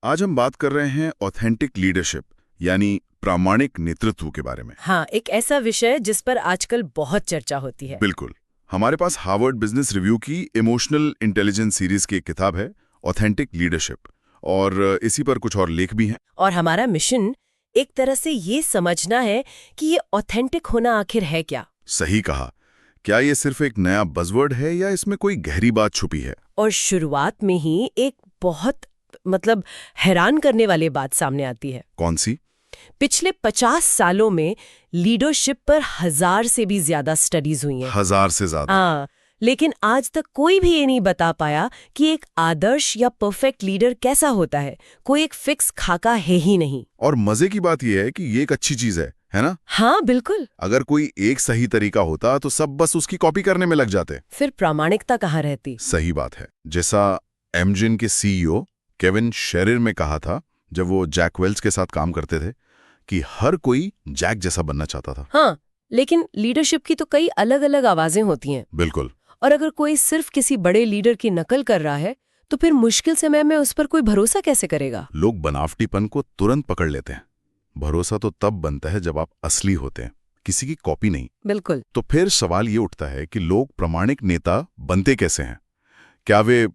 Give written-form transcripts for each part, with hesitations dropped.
आज हम बात कर रहे हैं ऑथेंटिक लीडरशिप यानी प्रामाणिक नेतृत्व के बारे में। हाँ, एक ऐसा विषय जिस पर आजकल बहुत चर्चा होती है। बिल्कुल। हमारे पास हार्वर्ड बिजनेस रिव्यू की इमोशनल इंटेलिजेंस सीरीज की एक किताब है ऑथेंटिक लीडरशिप, और इसी पर कुछ और लेख भी हैं। और हमारा मिशन एक तरह से ये समझना है कि ये ऑथेंटिक होना आखिर है क्या। सही कहा। क्या ये सिर्फ एक नया बज़वर्ड है या इसमें कोई गहरी बात छुपी है? और शुरुआत में ही एक बहुत हैरान करने वाली बात सामने आती है। कौन सी? पिछले 50 सालों में लीडरशिप पर 1000 से भी ज्यादा स्टडीज हुई हैं। 1000 से ज्यादा? हाँ, लेकिन आज तक कोई भी ये नहीं बता पाया कि एक आदर्श या परफेक्ट लीडर कैसा होता है। कोई एक फिक्स खाका है ही नहीं। और मजे की बात यह है कि ये एक अच्छी चीज है ना? हाँ, बिल्कुल। अगर कोई एक सही तरीका होता तो सब बस उसकी कॉपी करने में लग जाते। फिर प्रामाणिकता कहाँ रहती? सही बात है। जैसा एमजिन के सीईओ केविन शेरिर में कहा था जब वो जैक वेल्स के साथ काम करते थे कि हर कोई जैक जैसा बनना चाहता था। हाँ, लेकिन लीडरशिप की तो कई अलग अलग आवाजें होती हैं। बिल्कुल। और अगर कोई सिर्फ किसी बड़े लीडर की नकल कर रहा है तो फिर मुश्किल समय में उस पर कोई भरोसा कैसे करेगा? लोग बनावटीपन को तुरंत पकड़ लेते हैं। भरोसा तो तब बनता है जब आप असली होते हैं, किसी की कॉपी नहीं। बिल्कुल। तो फिर सवाल ये उठता है कि लोग प्रामाणिक नेता बनते कैसे हैं? क्या वे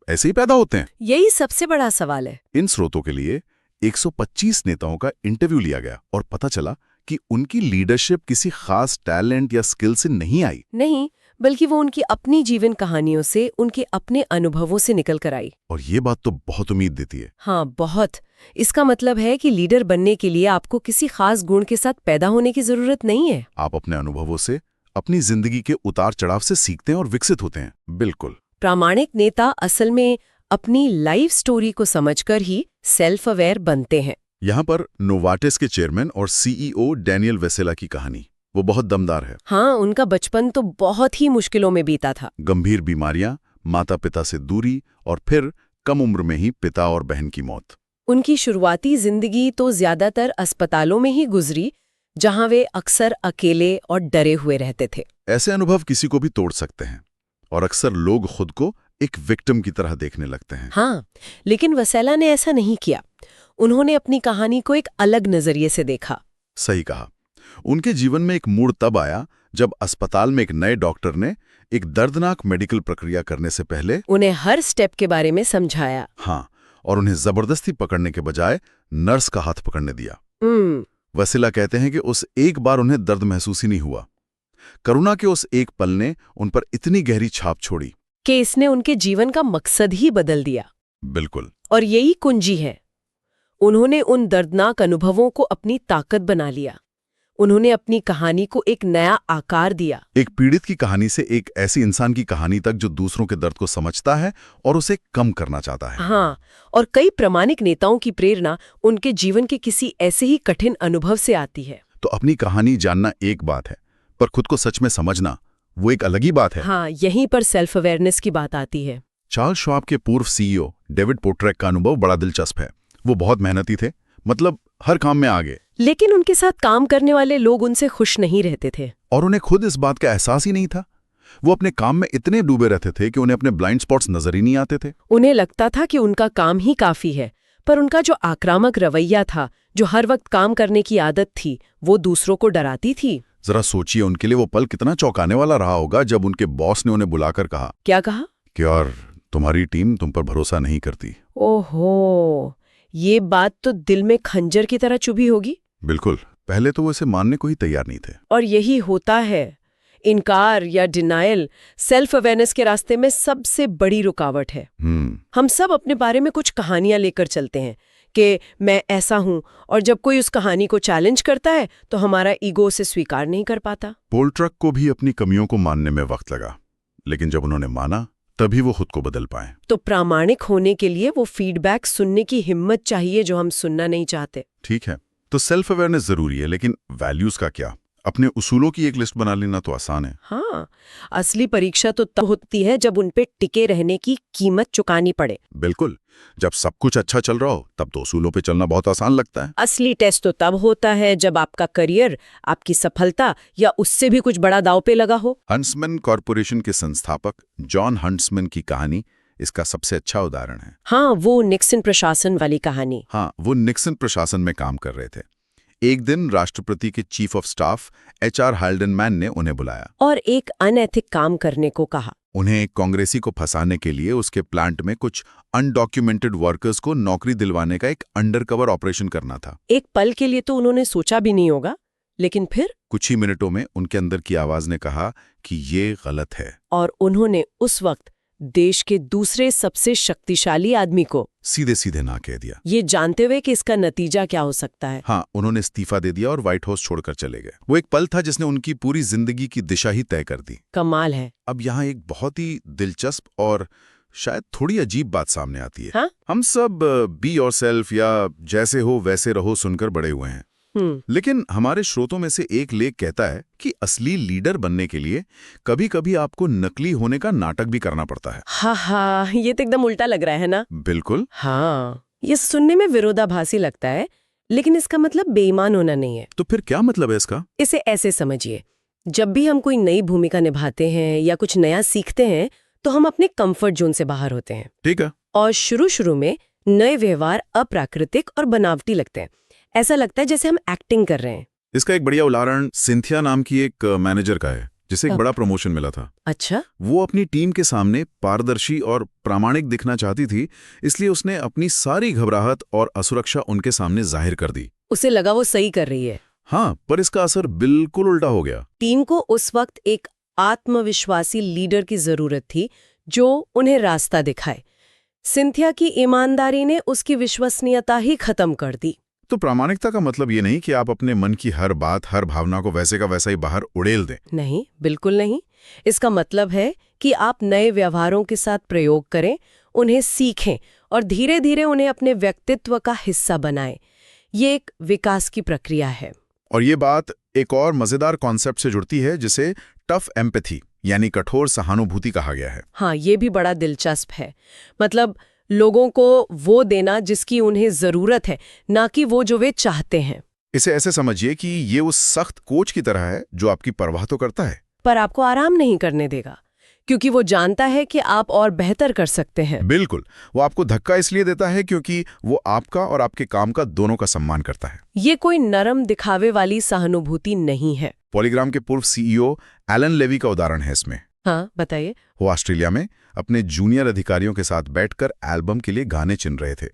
ऐसे ही पैदा होते हैं? यही सबसे बड़ा सवाल है। इन स्रोतों के लिए 125 नेताओं का इंटरव्यू लिया गया और पता चला कि उनकी लीडरशिप किसी खास टैलेंट या स्किल से नहीं आई। नहीं, बल्कि वो उनकी अपनी जीवन कहानियों से, उनके अपने अनुभवों से निकल कर आई। और ये बात तो बहुत उम्मीद देती है। हाँ, बहुत। इसका मतलब है कि लीडर बनने के लिए आपको किसी खास गुण के साथ पैदा होने की जरूरत नहीं है। आप अपने अनुभवों से, अपनी जिंदगी के उतार चढ़ाव से सीखते हैं और विकसित होते हैं। बिल्कुल। प्रामाणिक नेता असल में अपनी लाइफ स्टोरी को समझकर ही सेल्फ अवेयर बनते हैं। यहाँ पर नोवार्टिस के चेयरमैन और सीईओ डैनियल वेसेला की कहानी वो बहुत दमदार है। हाँ, उनका बचपन तो बहुत ही मुश्किलों में बीता था। गंभीर बीमारियां, माता पिता से दूरी और फिर कम उम्र में ही पिता और बहन की मौत। उनकी शुरुआती जिंदगी तो ज्यादातर अस्पतालों में ही गुजरी, जहां वे अक्सर अकेले और डरे हुए रहते थे। ऐसे अनुभव किसी को भी तोड़ सकते हैं और अक्सर लोग खुद को एक विक्टिम की तरह देखने लगते हैं। हाँ, लेकिन वसेला ने ऐसा नहीं किया। उन्होंने अपनी कहानी को एक अलग नजरिए से देखा। सही कहा। उनके जीवन में एक मोड़ तब आया जब अस्पताल में एक नए डॉक्टर ने एक दर्दनाक मेडिकल प्रक्रिया करने से पहले उन्हें हर स्टेप के बारे में समझाया। हाँ, और उन्हें जबरदस्ती पकड़ने के बजाय नर्स का हाथ पकड़ने दिया। वसीला कहते हैं कि उस एक बार उन्हें दर्द महसूस ही नहीं हुआ। करुणा के उस एक पल ने उन पर इतनी गहरी छाप छोड़ी कि इसने उनके जीवन का मकसद ही बदल दिया। बिल्कुल। और यही कुंजी है। उन्होंने उन दर्दनाक अनुभवों को अपनी ताकत बना लिया। उन्होंने अपनी कहानी को एक नया आकार दिया। एक पीड़ित की कहानी से एक ऐसी इंसान की कहानी तक जो दूसरों के दर्द को समझता है और उसे कम करना चाहता है। हाँ, और कई प्रामाणिक नेताओं की प्रेरणा उनके जीवन के किसी ऐसे ही कठिन अनुभव से आती है। तो अपनी कहानी जानना एक बात है, पर खुद को सच में समझना वो एक अलग ही बात है। हाँ, यहीं पर सेल्फ अवेयरनेस की बात आती है। चार्ल्स श्वाब के पूर्व सीईओ डेविड पोट्रेक का अनुभव बड़ा दिलचस्प है। वो बहुत मेहनती थे, हर काम में आगे। लेकिन उनके साथ काम करने वाले लोग उनसे खुश नहीं रहते थे। और उन्हें खुद इस बात का एहसास ही नहीं था। वो अपने काम में इतने डूबे रहते थे कि उन्हें अपने ब्लाइंड स्पॉट्स नजर ही नहीं आते थे। उन्हें लगता था कि उनका काम ही काफी है, पर उनका जो आक्रामक रवैया था, जो हर वक्त काम करने की आदत थी, वो दूसरों को डराती थी। जरा सोचिए, उनके लिए वो पल कितना चौंकाने वाला रहा होगा जब उनके बॉस ने उन्हें बुलाकर कहा। क्या कहा? कि यार, तुम्हारी टीम तुम पर भरोसा नहीं करती। ओहो, ये बात तो दिल में खंजर की तरह चुभी होगी। बिल्कुल। पहले तो वो इसे मानने को ही तैयार नहीं थे। और यही होता है, इनकार या डिनायल सेल्फ अवेयरनेस के रास्ते में सबसे बड़ी रुकावट है। हम सब अपने बारे में कुछ कहानियां लेकर चलते हैं कि मैं ऐसा हूं, और जब कोई उस कहानी को चैलेंज करता है तो हमारा ईगो उसे स्वीकार नहीं कर पाता। पोल्ट्रक को भी अपनी कमियों को मानने में वक्त लगा, लेकिन जब उन्होंने माना तभी वो खुद को बदल पाए। तो प्रामाणिक होने के लिए वो फीडबैक सुनने की हिम्मत चाहिए जो हम सुनना नहीं चाहते। ठीक है, तो सेल्फ अवेयरनेस जरूरी है, लेकिन वैल्यूज का क्या? अपने उसूलों की एक लिस्ट बना लेना तो आसान है। हाँ, असली परीक्षा तो तब होती है जब उन पे टिके रहने की कीमत चुकानी पड़े। बिल्कुल। जब सब कुछ अच्छा चल रहा हो तब तो उसूलों पे चलना बहुत आसान लगता है। असली टेस्ट तो तब होता है जब आपका करियर, आपकी सफलता या उससे भी कुछ बड़ा दांव पे लगा हो। हंट्समैन कॉरपोरेशन के संस्थापक जॉन हंट्समैन की कहानी इसका सबसे अच्छा उदाहरण है। हाँ, वो निक्सन प्रशासन वाली कहानी। हाँ, वो निक्सन प्रशासन में काम कर रहे थे। एक दिन राष्ट्रपति के चीफ ऑफ स्टाफ HR हाल्डनमैन ने उन्हें बुलाया और एक अनैतिक काम करने को कहा। उन्हें एक कांग्रेसी को फंसाने के लिए उसके प्लांट में कुछ अनडॉक्यूमेंटेड वर्कर्स को नौकरी दिलवाने का एक अंडरकवर ऑपरेशन करना था। एक पल के लिए तो उन्होंने सोचा भी नहीं होगा, लेकिन फिर कुछ ही मिनटों में उनके अंदर की आवाज ने कहा कि ये गलत है। और उन्होंने उस वक्त देश के दूसरे सबसे शक्तिशाली आदमी को सीधे सीधे ना कह दिया, ये जानते हुए कि इसका नतीजा क्या हो सकता है। हाँ, उन्होंने इस्तीफा दे दिया और व्हाइट हाउस छोड़कर चले गए। वो एक पल था जिसने उनकी पूरी जिंदगी की दिशा ही तय कर दी। कमाल है। अब यहाँ एक बहुत ही दिलचस्प और शायद थोड़ी अजीब बात सामने आती है। हाँ? हम सब बी योरसेल्फ या जैसे हो वैसे रहो सुनकर बड़े हुए हैं, लेकिन हमारे स्रोतों में से एक लेख कहता है कि असली लीडर बनने के लिए कभी कभी आपको नकली होने का नाटक भी करना पड़ता है। हाँ, ये तो एकदम उल्टा लग रहा है ना। बिल्कुल। हाँ, ये सुनने में विरोधाभासी लगता है, लेकिन इसका मतलब बेईमान होना नहीं है। तो फिर क्या मतलब है इसका? इसे ऐसे समझिए, जब भी हम कोई नई भूमिका निभाते हैं या कुछ नया सीखते हैं तो हम अपने कंफर्ट जोन से बाहर होते हैं। ठीक है। और शुरू में नए व्यवहार अप्राकृतिक और बनावटी लगते हैं। ऐसा लगता है जैसे हम एक्टिंग कर रहे हैं। इसका एक बढ़िया उदाहरण सिंथिया नाम की एक मैनेजर का है, जिसे एक बड़ा प्रमोशन मिला था। अच्छा। वो अपनी टीम के सामने पारदर्शी और प्रामाणिक दिखना चाहती थी, इसलिए उसने अपनी सारी घबराहट और असुरक्षा उनके सामने जाहिर कर दी। उसे लगा वो सही कर रही है। हाँ, पर इसका असर बिल्कुल उल्टा हो गया। टीम को उस वक्त एक आत्मविश्वासी लीडर की जरूरत थी जो उन्हें रास्ता दिखाए। सिंथिया की ईमानदारी ने उसकी विश्वसनीयता ही खत्म कर दी। तो प्रामाणिकता का मतलब ये नहीं कि आप अपने मन की हर बात, हर भावना को वैसे का वैसा ही बाहर उड़ेल दें। नहीं, बिल्कुल नहीं। इसका मतलब है कि आप नए व्यवहारों के साथ प्रयोग करें, उन्हें सीखें और धीरे धीरे उन्हें अपने व्यक्तित्व का हिस्सा बनाएं। ये एक विकास की प्रक्रिया है। और ये बात एक और मजेदार कॉन्सेप्ट से जुड़ती है जिसे टफ एम्पैथी यानी कठोर सहानुभूति कहा गया है। हाँ, ये भी बड़ा दिलचस्प है। मतलब लोगों को वो देना जिसकी उन्हें जरूरत है, ना कि वो जो वे चाहते हैं। इसे ऐसे समझिए कि ये उस सख्त कोच की तरह है जो आपकी परवाह तो करता है, पर आपको आराम नहीं करने देगा, क्योंकि वो जानता है कि आप और बेहतर कर सकते हैं। बिल्कुल। वो आपको धक्का इसलिए देता है क्योंकि वो आपका और आपके काम का दोनों का सम्मान करता है। ये कोई नरम दिखावे वाली सहानुभूति नहीं है। पॉलीग्राम के पूर्व CEO एलन लेवी का उदाहरण है इसमें। हाँ, बताइए। वो ऑस्ट्रेलिया में अपने जूनियर अधिकारियों के साथ बैठकर एल्बम के लिए गाने चुन रहे थे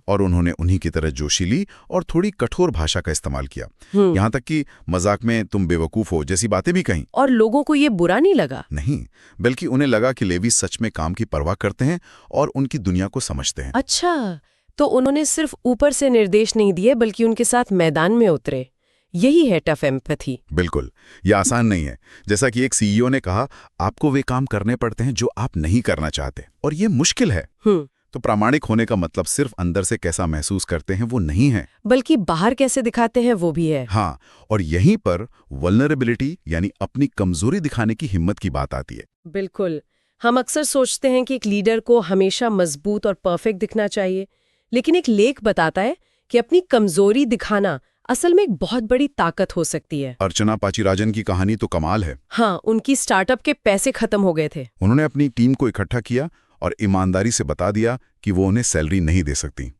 और उन्होंने उन्हीं की तरह जोशीली और थोड़ी कठोर भाषा का इस्तेमाल किया। यहाँ तक कि मजाक में तुम बेवकूफ हो जैसी बातें भी कहीं। और लोगों को ये बुरा नहीं लगा? नहीं, बल्कि उन्हें लगा कि लेवी सच में काम की परवाह करते हैं और उनकी दुनिया को समझते हैं। अच्छा, तो उन्होंने सिर्फ ऊपर से निर्देश नहीं दिए बल्कि उनके साथ मैदान में उतरे। यही है टफ एम्पैथी। बिल्कुल। यह आसान नहीं है। जैसा कि एक CEO ने कहा, आपको वे काम करने पड़ते हैं जो आप नहीं करना चाहते, और ये मुश्किल है। तो प्रामाणिक होने का मतलब सिर्फ अंदर से कैसा महसूस करते हैं वो नहीं है, बल्कि बाहर कैसे दिखाते हैं वो भी है। हाँ, और यहीं पर वल्नरेबिलिटी यानी अपनी कमजोरी दिखाने की हिम्मत की बात आती है। बिल्कुल। हम अक्सर सोचते हैं कि एक लीडर को हमेशा मजबूत और परफेक्ट दिखना चाहिए, लेकिन एक लेख बताता है कि अपनी कमजोरी दिखाना असल में एक बहुत बड़ी ताकत हो सकती है। अर्चना पाचिराजन की कहानी तो कमाल है। हाँ, उनकी स्टार्टअप के पैसे खत्म हो गए थे। उन्होंने अपनी टीम को इकट्ठा किया और ईमानदारी से बता दिया कि वो उन्हें सैलरी नहीं दे सकती।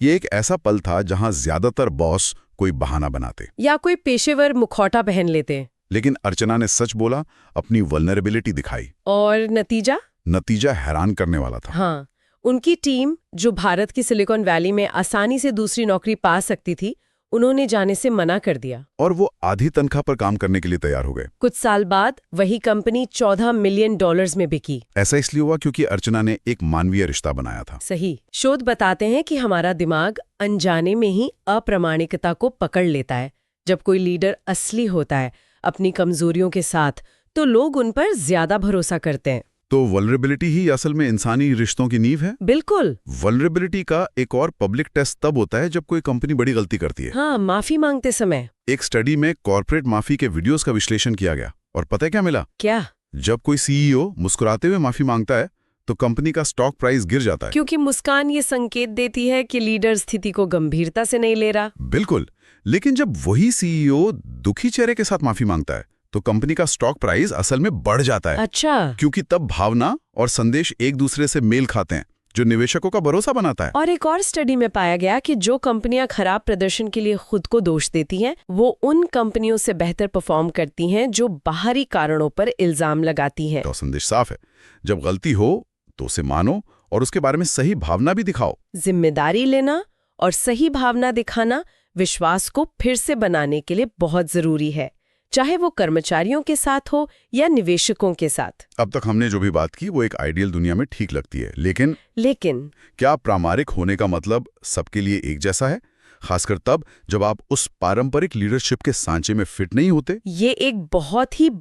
ये एक ऐसा पल था जहां ज्यादातर बॉस कोई बहाना बनाते या कोई पेशेवर मुखौटा पहन लेते, लेकिन अर्चना ने सच बोला, अपनी वल्नरेबिलिटी दिखाई, और नतीजा हैरान करने वाला था। हाँ, उनकी टीम जो भारत की सिलिकॉन वैली में आसानी से दूसरी नौकरी पा सकती थी, उन्होंने जाने से मना कर दिया और वो आधी तनख्वाह पर काम करने के लिए तैयार हो गए। कुछ साल बाद वही कंपनी $14 मिलियन में बिकी। ऐसा इसलिए हुआ क्योंकि अर्चना ने एक मानवीय रिश्ता बनाया था। सही। शोध बताते हैं कि हमारा दिमाग अनजाने में ही अप्रामाणिकता को पकड़ लेता है। जब कोई लीडर असली होता है अपनी कमजोरियों के साथ, तो लोग उन पर ज्यादा भरोसा करते हैं। तो वल्नरेबिलिटी ही असल में इंसानी रिश्तों की नींव है। बिल्कुल। वल्नरेबिलिटी का एक और पब्लिक टेस्ट तब होता है जब कोई कंपनी बड़ी गलती करती है। हाँ, माफी मांगते समय। एक स्टडी में कॉर्पोरेट माफी के वीडियोस का विश्लेषण किया गया और पता है क्या मिला? क्या? जब कोई CEO मुस्कुराते हुए माफी मांगता है तो कंपनी का स्टॉक प्राइस गिर जाता है, क्योंकि मुस्कान ये संकेत देती है कि लीडर स्थिति को गंभीरता से नहीं ले रहा। बिल्कुल। लेकिन जब वही CEO दुखी चेहरे के साथ माफी मांगता है तो कंपनी का स्टॉक प्राइस असल में बढ़ जाता है। अच्छा। क्योंकि तब भावना और संदेश एक दूसरे से मेल खाते हैं, जो निवेशकों का भरोसा बनाता है। और एक और स्टडी में पाया गया कि जो कंपनियां खराब प्रदर्शन के लिए खुद को दोष देती हैं, वो उन कंपनियों से बेहतर परफॉर्म करती हैं जो बाहरी कारणों पर इल्जाम लगाती हैं। तो संदेश साफ है, जब गलती हो तो उसे मानो और उसके बारे में सही भावना भी दिखाओ। जिम्मेदारी लेना और सही भावना दिखाना विश्वास को फिर से बनाने के लिए बहुत जरूरी है, चाहे वो कर्मचारियों के साथ हो या निवेशकों के साथ। अब तक हमने जो भी बात की वो एक आइडियल दुनिया में ठीक लगती है, लेकिन क्या प्रामाणिक होने का मतलब सबके लिए एक जैसा है? खासकर तब जब आप उस पारंपरिक लीडरशिप के सांचे में फिट नहीं होते। ये एक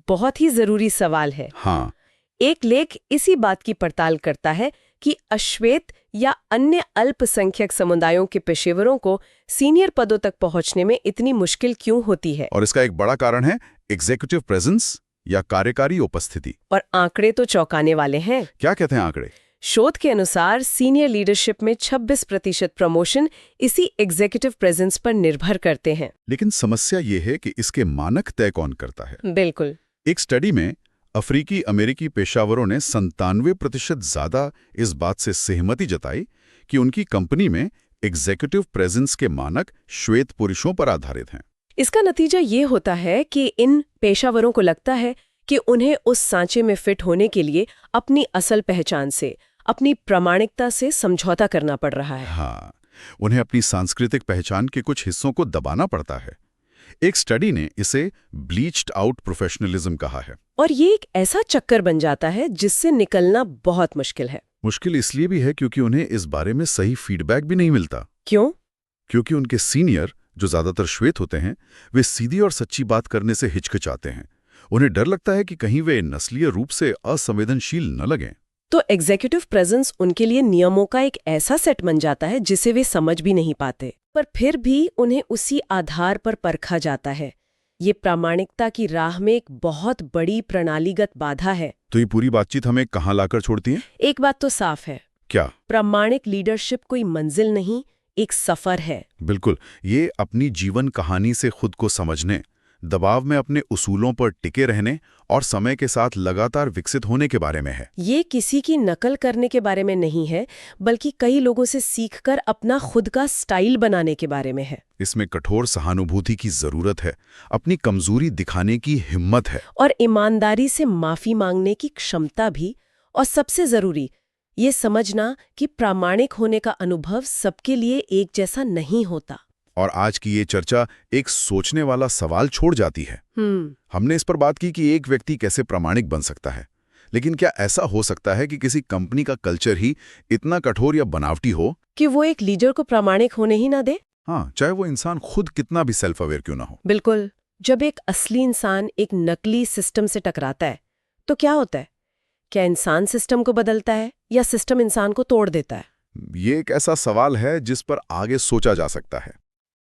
बहुत ही जरूरी सवाल है। हाँ, एक लेख इसी बात की पड़ताल करता है कि अश्वेत या अन्य अल्पसंख्यक समुदायों के पेशेवरों को सीनियर पदों तक पहुंचने में इतनी मुश्किल क्यों होती है। और इसका एक बड़ा कारण है एग्जीक्यूटिव प्रेजेंस या कार्यकारी उपस्थिति। और आंकड़े तो चौंकाने वाले हैं। क्या कहते हैं आंकड़े? शोध के अनुसार सीनियर लीडरशिप में 26% प्रमोशन इसी एग्जीक्यूटिव प्रेजेंस पर निर्भर करते हैं। लेकिन समस्या ये है कि इसके मानक तय कौन करता है? बिल्कुल। एक स्टडी में अफ्रीकी अमेरिकी पेशावरों ने 97% ज्यादा इस बात से सहमति जताई कि उनकी कंपनी में एग्जीक्यूटिव प्रेजेंस के मानक श्वेत पुरुषों पर आधारित हैं। इसका नतीजा ये होता है कि इन पेशावरों को लगता है कि उन्हें उस सांचे में फिट होने के लिए अपनी असल पहचान से, अपनी प्रामाणिकता से समझौता करना पड़ रहा है। हाँ, उन्हें अपनी सांस्कृतिक पहचान के कुछ हिस्सों को दबाना पड़ता है। एक स्टडी ने इसे ब्लीच्ड आउट प्रोफेशनलिज्म कहा है। और ये एक ऐसा चक्कर बन जाता है जिससे निकलना बहुत मुश्किल है। मुश्किल इसलिए भी है क्योंकि उन्हें इस बारे में सही फीडबैक भी नहीं मिलता। क्यों? क्योंकि उनके सीनियर, जो ज्यादातर श्वेत होते हैं, वे सीधी और सच्ची बात करने से हिचकिचाते हैं। उन्हें डर लगता है कि कहीं वे नस्लीय रूप से असंवेदनशील न लगें। तो एग्जीक्यूटिव प्रेजेंस उनके लिए नियमों का एक ऐसा सेट बन जाता है जिसे वे समझ भी नहीं पाते, पर फिर भी उन्हें उसी आधार पर परखा जाता है। ये प्रामाणिकता की राह में एक बहुत बड़ी प्रणालीगत बाधा है। तो ये पूरी बातचीत हमें कहाँ लाकर छोड़ती है? एक बात तो साफ है। क्या? प्रामाणिक लीडरशिप कोई मंजिल नहीं, एक सफर है। बिल्कुल। ये अपनी जीवन कहानी से खुद को समझने, दबाव में अपने उसूलों पर टिके रहने और समय के साथ लगातार विकसित होने के बारे में है। ये किसी की नकल करने के बारे में नहीं है, बल्कि कई लोगों से सीखकर अपना खुद का स्टाइल बनाने के बारे में है। इसमें कठोर सहानुभूति की जरूरत है, अपनी कमजोरी दिखाने की हिम्मत है, और ईमानदारी से माफी मांगने की क्षमता भी। और सबसे जरूरी ये समझना कि प्रामाणिक होने का अनुभव सबके लिए एक जैसा नहीं होता। और आज की ये चर्चा एक सोचने वाला सवाल छोड़ जाती है। हमने इस पर बात की कि एक व्यक्ति कैसे प्रामाणिक बन सकता है, लेकिन क्या ऐसा हो सकता है कि किसी कंपनी का कल्चर ही इतना कठोर या बनावटी हो कि वो एक लीडर को प्रामाणिक होने ही ना दे? हाँ, चाहे वो इंसान खुद कितना भी सेल्फ अवेयर क्यों ना हो। बिल्कुल। जब एक असली इंसान एक नकली सिस्टम से टकराता है तो क्या होता है? क्या इंसान सिस्टम को बदलता है या सिस्टम इंसान को तोड़ देता है? ये एक ऐसा सवाल है जिस पर आगे सोचा जा सकता है।